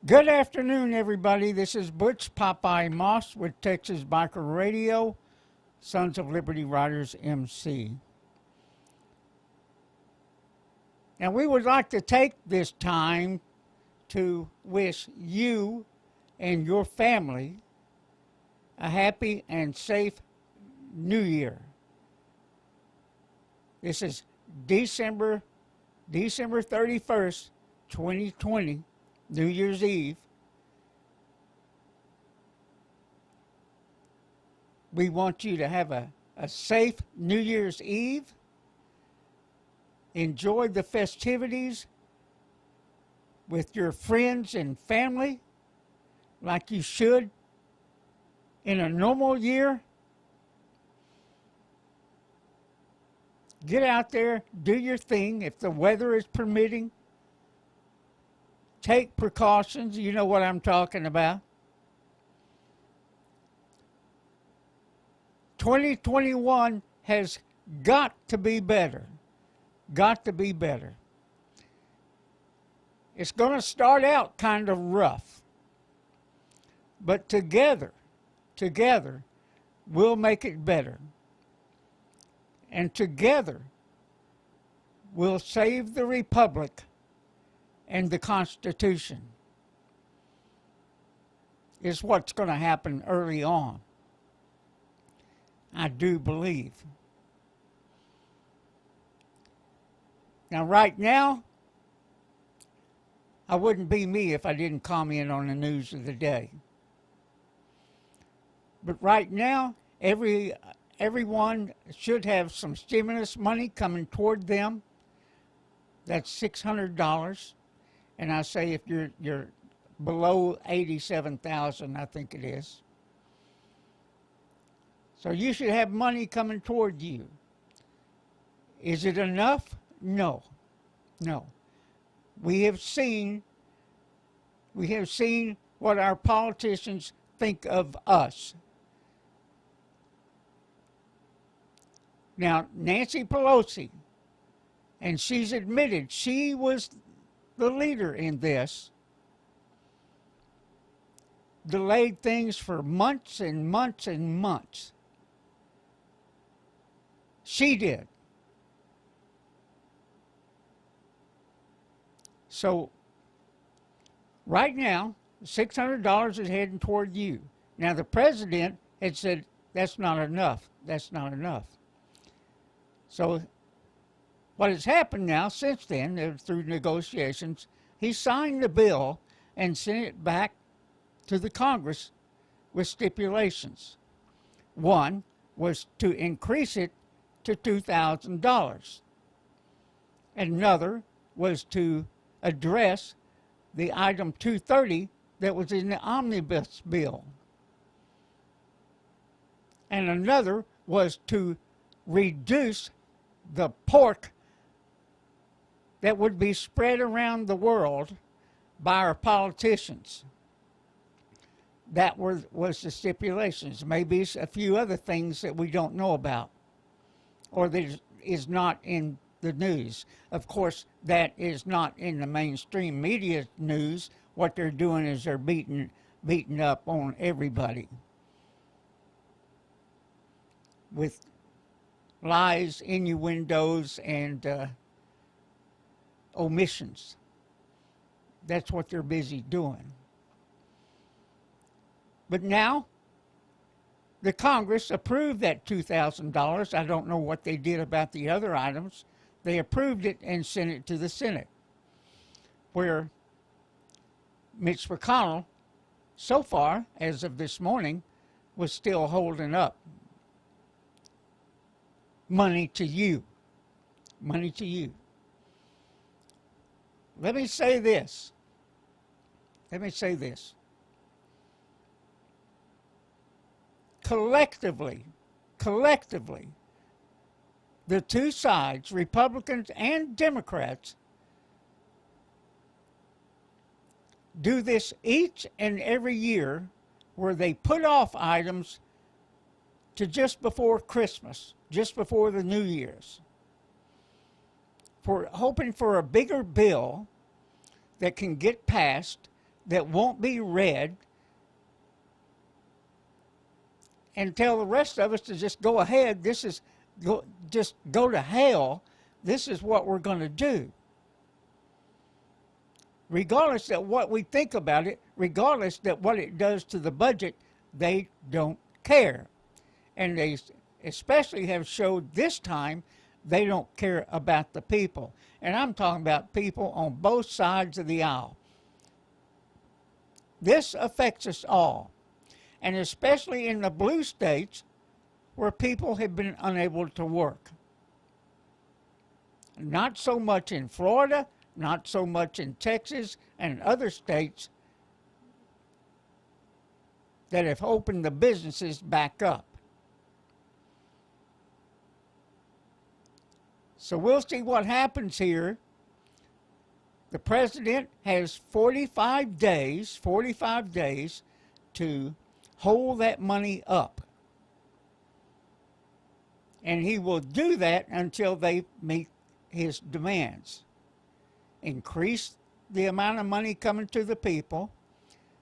Good afternoon, everybody. This is Butch Popeye Moss with Texas Biker Radio, Sons of Liberty Riders MC. Now, we would like to take this time to wish you and your family a happy and safe New Year. This is December 31st, 2020. New Year's Eve. We want you to have a safe New Year's Eve. Enjoy the festivities with your friends and family like you should in a normal year. Get out there, do your thing if the weather is permitting. Take precautions. You know what I'm talking about. 2021 has got to be better. Got to be better. It's going to start out kind of rough. But together, we'll make it better. And together, we'll save the Republic and the Constitution. Is what's going to happen early on. I do believe. Now, right now, I wouldn't be me if I didn't comment on the news of the day. But right now, everyone should have some stimulus money coming toward them. That's $600. And I say if you're below 87,000, I think it is. So you should have money coming toward you. Is it enough? No. We have seen what our politicians think of us. Now, Nancy Pelosi, and she's admitted she was the leader in this, delayed things for months and months and months. She did. So, right now, $600 is heading toward you. Now, the president had said, that's not enough. That's not enough. So, what has happened now since then, through negotiations, he signed the bill and sent it back to the Congress with stipulations. One was to increase it to $2,000. Another was to address the item 230 that was in the omnibus bill. And another was to reduce the pork that would be spread around the world by our politicians. That was the stipulations. Maybe a few other things that we don't know about or that is not in the news. Of course, that is not in the mainstream media news. What they're doing is they're beating up on everybody with lies, innuendos, and omissions. That's what they're busy doing. But now, the Congress approved that $2,000. I don't know what they did about the other items. They approved it and sent it to the Senate, where Mitch McConnell, so far, as of this morning, was still holding up money to you. Money to you. Let me say this. Collectively, the two sides, Republicans and Democrats, do this each and every year where they put off items to just before Christmas, just before the New Year's, for hoping for a bigger bill that can get passed that won't be read and tell the rest of us to just go ahead. Just go to hell. This is what we're going to do. Regardless of what we think about it, regardless of what it does to the budget, they don't care. And they especially have showed this time they don't care about the people. And I'm talking about people on both sides of the aisle. This affects us all, and especially in the blue states where people have been unable to work. Not so much in Florida, not so much in Texas and other states that have opened the businesses back up. So we'll see what happens here. The president has 45 days to hold that money up. And he will do that until they meet his demands. Increase the amount of money coming to the people,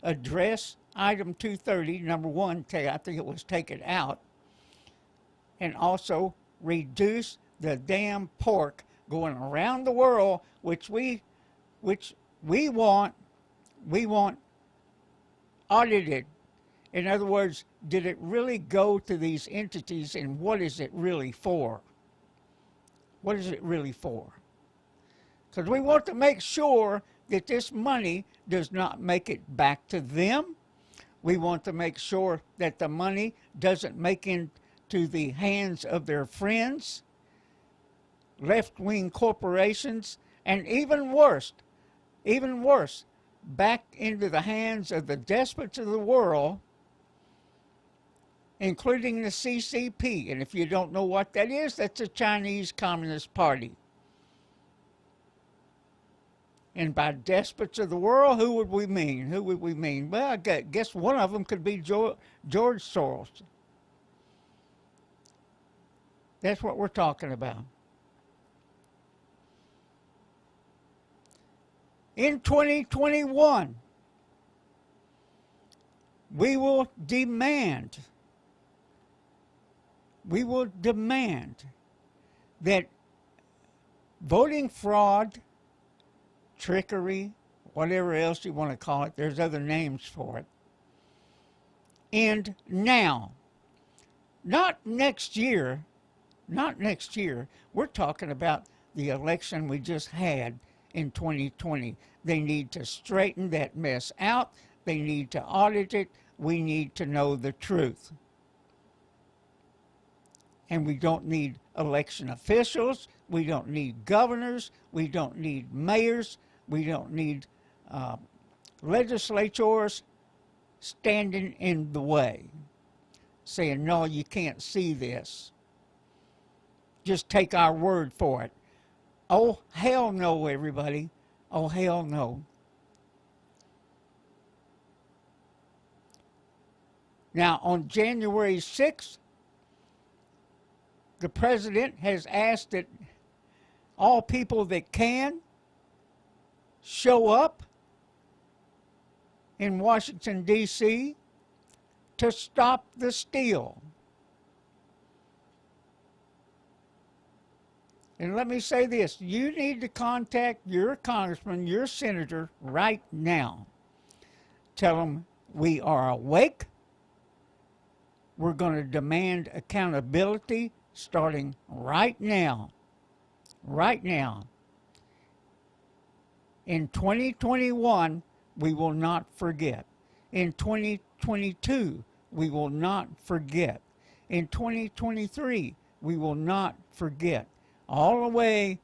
address item 230, number one, I think it was taken out, and also reduce the damn pork going around the world, which we want audited. In other words, did it really go to these entities, and what is it really for? What is it really for? Because we want to make sure that this money does not make it back to them. We want to make sure that the money doesn't make it into the hands of their friends, left-wing corporations, and even worse, back into the hands of the despots of the world, including the CCP. And if you don't know what that is, that's the Chinese Communist Party. And by despots of the world, who would we mean? Who would we mean? Well, I guess one of them could be George Soros. That's what we're talking about. In 2021, we will demand that voting fraud, trickery, whatever else you want to call it, there's other names for it, end now. Not next year. We're talking about the election we just had in 2020. They need to straighten that mess out. They need to audit it. We need to know the truth. And we don't need election officials. We don't need governors. We don't need mayors. We don't need legislators standing in the way, saying, no, you can't see this. Just take our word for it. Oh, hell no, everybody. Oh, hell no. Now, on January 6th, the president has asked that all people that can show up in Washington, D.C. to stop the steal. And let me say this, you need to contact your congressman, your senator right now. Tell them we are awake. We're going to demand accountability starting right now. Right now. In 2021, we will not forget. In 2022, we will not forget. In 2023, we will not forget. All the way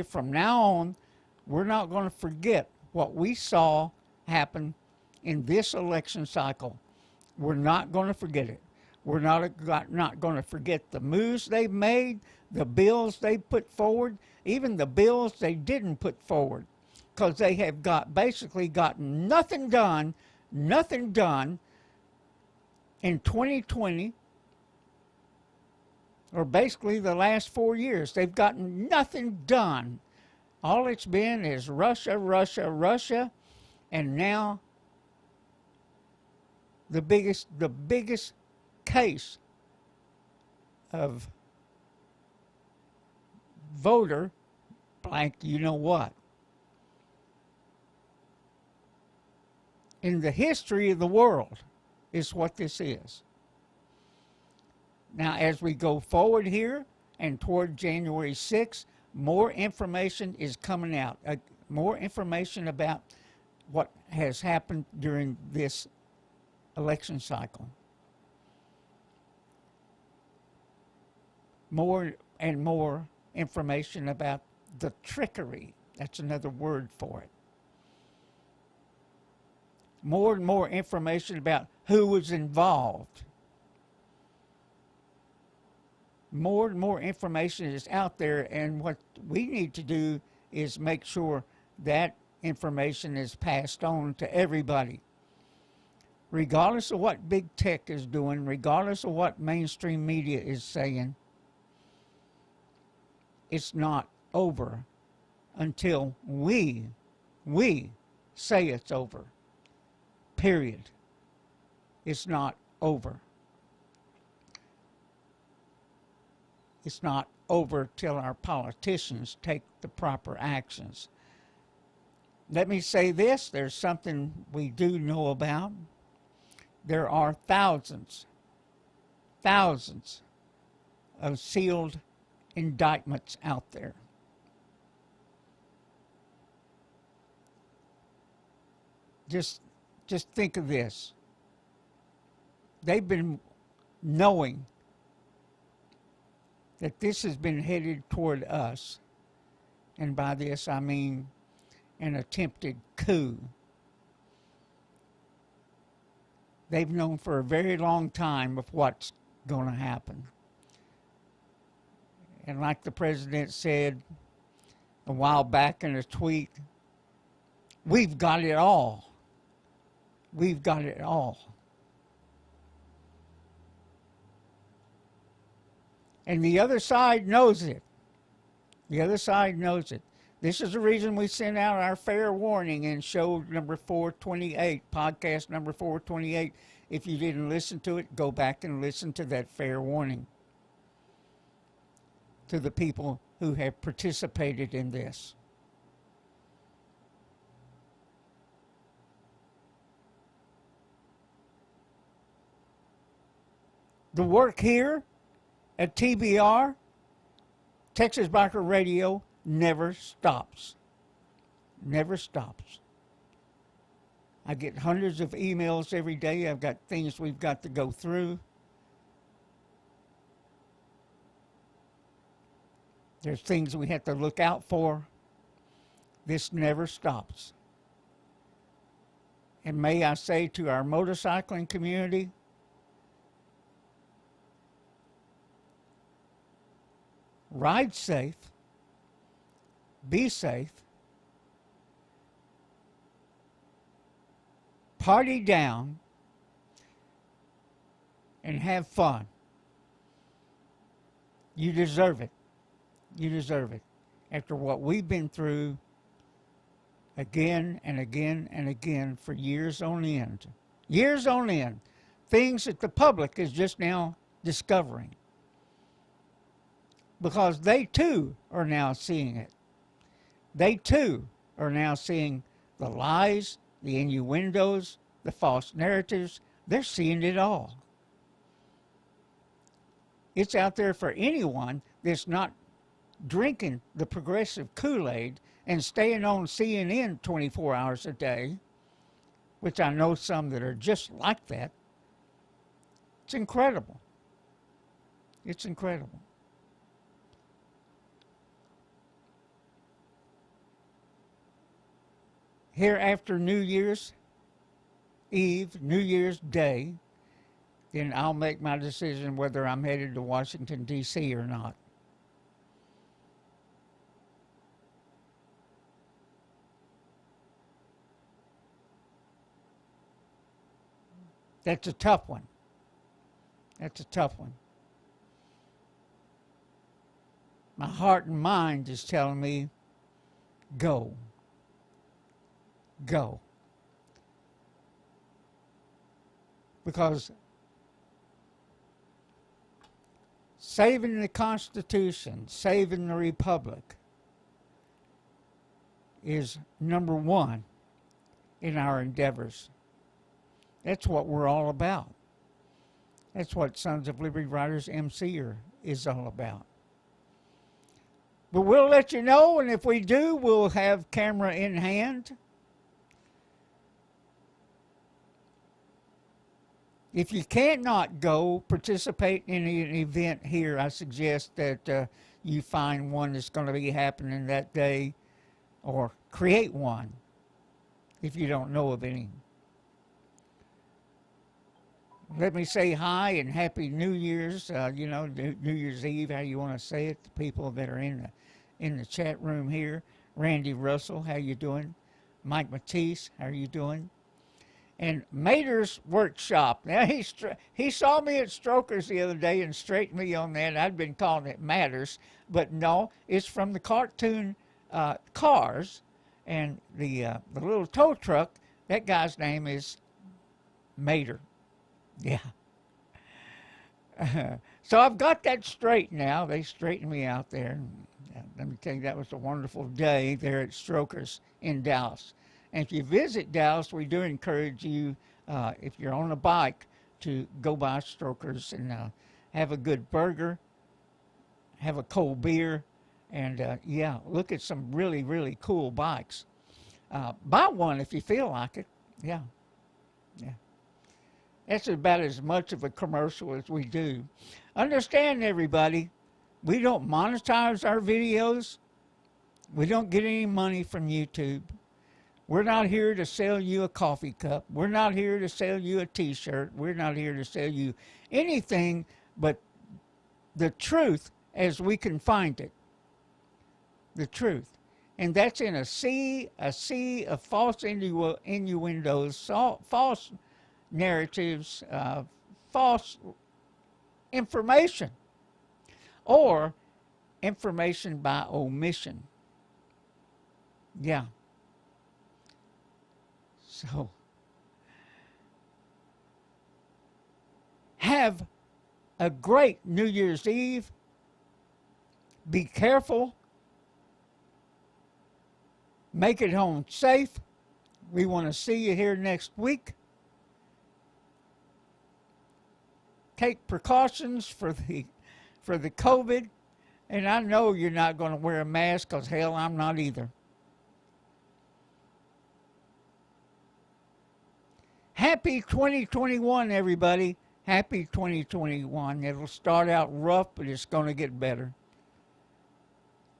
from now on, we're not going to forget what we saw happen in this election cycle. We're not going to forget it. We're not going to forget the moves they made, the bills they put forward, even the bills they didn't put forward, because they have basically gotten nothing done in 2020, or basically the last 4 years. They've gotten nothing done. All it's been is Russia, Russia, Russia, And now the biggest case of voter blank you know what in the history of the world is what this is. Now, as we go forward here and toward January 6th, more information is coming out. More information about what has happened during this election cycle. More and more information about the trickery. That's another word for it. More and more information about who was involved. More and more information is out there, and what we need to do is make sure that information is passed on to everybody. Regardless of what big tech is doing, regardless of what mainstream media is saying, it's not over until we say it's over. Period. It's not over. It's not over till our politicians take the proper actions. Let me say this, there's something we do know about. There are thousands of sealed indictments out there. Just think of this. They've been knowing that this has been headed toward us, and by this I mean an attempted coup. They've known for a very long time of what's going to happen. And like the president said a while back in a tweet, we've got it all. We've got it all. And the other side knows it. The other side knows it. This is the reason we sent out our fair warning in show number 428, podcast number 428. If you didn't listen to it, go back and listen to that fair warning to the people who have participated in this. The work here at TBR, Texas Biker Radio, never stops. Never stops. I get hundreds of emails every day. I've got things we've got to go through. There's things we have to look out for. This never stops. And may I say to our motorcycling community, ride safe, be safe, party down, and have fun. You deserve it. You deserve it. After what we've been through again and again and again for years on end. Years on end. Things that the public is just now discovering. Because they too are now seeing it. They too are now seeing the lies, the innuendos, the false narratives. They're seeing it all. It's out there for anyone that's not drinking the progressive Kool-Aid and staying on CNN 24 hours a day, which I know some that are just like that. It's incredible. It's incredible. Here after New Year's Eve, New Year's Day, then I'll make my decision whether I'm headed to Washington, D.C. or not. That's a tough one. That's a tough one. My heart and mind is telling me, go. Go. Because saving the Constitution, saving the Republic is number one in our endeavors. That's what we're all about. That's what Sons of Liberty Riders MC is all about. But we'll let you know, and if we do, we'll have camera in hand. If you cannot go participate in an event here, I suggest that you find one that's going to be happening that day, or create one if you don't know of any. Let me say hi and Happy New Year's. New Year's Eve, how you want to say it. The people that are in the chat room here. Randy Russell, how you doing? Mike Matisse, how are you doing? And Mater's Workshop. Now, he saw me at Strokers the other day and straightened me on that. I'd been calling it Matters, but no, it's from the cartoon Cars, and the little tow truck. That guy's name is Mater. Yeah. So I've got that straight now. They straightened me out there. Let me tell you, that was a wonderful day there at Strokers in Dallas. And if you visit Dallas, we do encourage you, if you're on a bike, to go by Strokers and have a good burger, have a cold beer, and yeah, look at some really, really cool bikes. Buy one if you feel like it. Yeah. Yeah. That's about as much of a commercial as we do. Understand, everybody, we don't monetize our videos. We don't get any money from YouTube. We're not here to sell you a coffee cup. We're not here to sell you a t-shirt. We're not here to sell you anything but the truth as we can find it. The truth. And that's in a sea of false innuendos, false narratives, false information, or information by omission. Yeah. So, have a great New Year's Eve. Be careful. Make it home safe. We want to see you here next week. Take precautions for the COVID. And I know you're not going to wear a mask, because hell, I'm not either. Happy 2021, everybody. Happy 2021. It'll start out rough, but it's going to get better.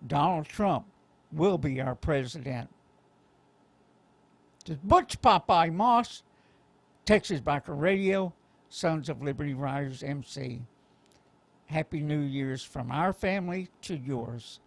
Donald Trump will be our president. This is Butch Popeye Moss, Texas Biker Radio, Sons of Liberty Riders MC. Happy New Year's from our family to yours.